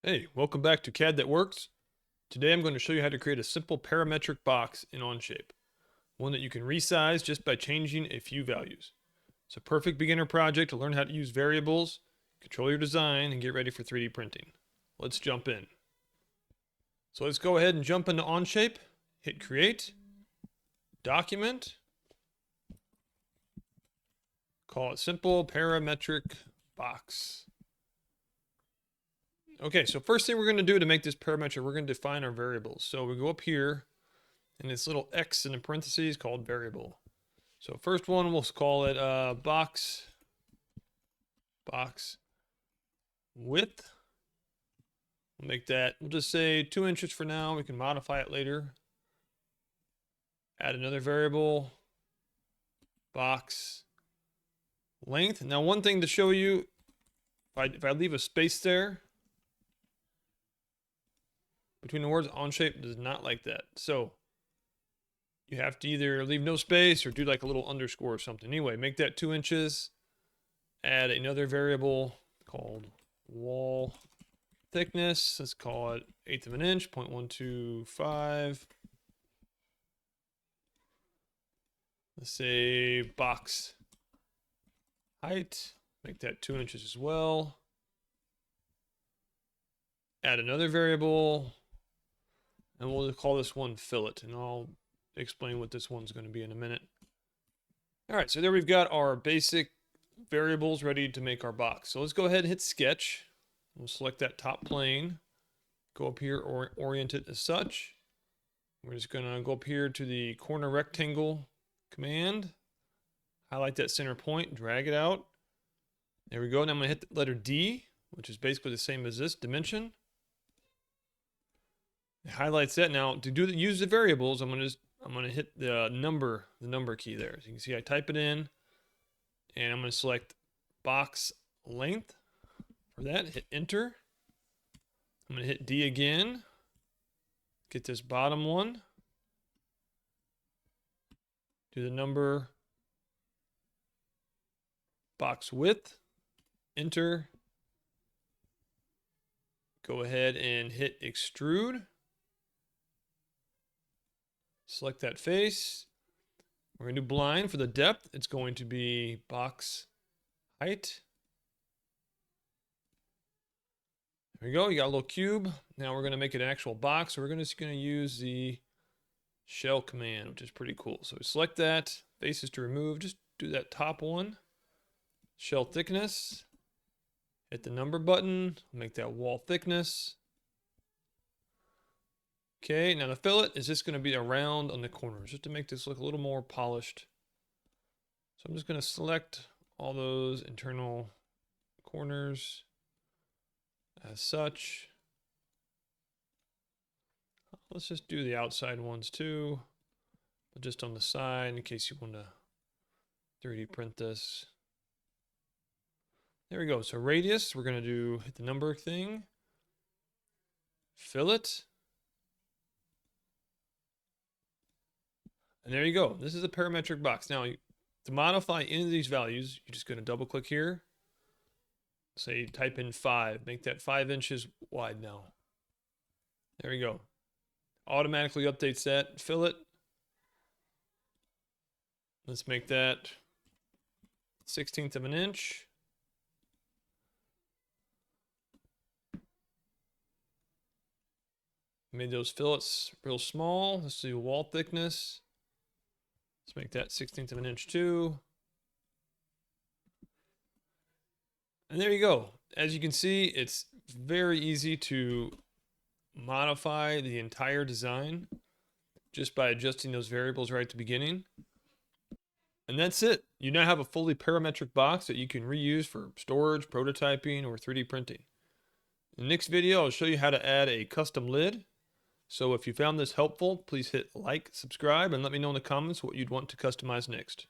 Hey, welcome back to CAD That Works. Today I'm going to show you how to create a simple parametric box in Onshape, one that you can resize just by changing a few values. It's a perfect beginner project to learn how to use variables, control your design, and get ready for 3D printing. Let's jump in. So let's go ahead and jump into Onshape, hit Create, Document, call it Simple Parametric Box. Okay, so first thing we're going to do to make this parametric, we're going to define our variables. So we go up here, and this little X in the parentheses called variable. So first one, we'll call it box width. We'll make that, we'll just say 2 inches for now. We can modify it later. Add another variable, box length. Now one thing to show you, if I leave a space there between the words, Onshape does not like that. So you have to either leave no space or do like a little underscore or something. Anyway, make that 2 inches. Add another variable called wall thickness. Let's call it 1/8 of an inch, 0.125. Let's say box height. Make that 2 inches as well. Add another variable. And we'll call this one fillet. And I'll explain what this one's going to be in a minute. All right, so there we've got our basic variables ready to make our box. So let's go ahead and hit sketch. We'll select that top plane. Go up here or orient it as such. We're just going to go up here to the corner rectangle command. Highlight that center point, drag it out. There we go. Now I'm going to hit the letter D, which is basically the same as this dimension. It highlights that. Now to use the variables, I'm going to hit the number key there. So you can see I type it in, and I'm going to select box length for that. Hit enter. I'm going to hit D again. Get this bottom one. Do the number box width. Enter. Go ahead and hit extrude. Select that face. We're going to do blind for the depth. It's going to be box height. There we go. You got a little cube. Now we're going to make it an actual box. So we're just going to use the shell command, which is pretty cool. So we select that. Faces to remove. Just do that top one. Shell thickness. Hit the number button. Make that wall thickness. Okay, now the fillet is just going to be around on the corners, just to make this look a little more polished. So I'm just going to select all those internal corners as such. Let's just do the outside ones too, but just on the side in case you want to 3D print this. There we go. So radius, we're going to hit the number thing. Fillet. And there you go. This is a parametric box. Now, to modify any of these values, you're just going to double click here. Say type in 5. Make that 5 inches wide now. There we go. Automatically updates that. Fillet. Let's make that 1/16 of an inch. Made those fillets real small. Let's do wall thickness. Let's make that 1/16 of an inch too. And there you go. As you can see, it's very easy to modify the entire design just by adjusting those variables right at the beginning. And that's it. You now have a fully parametric box that you can reuse for storage, prototyping, or 3D printing. In the next video, I'll show you how to add a custom lid. So if you found this helpful, please hit like, subscribe, and let me know in the comments what you'd want to customize next.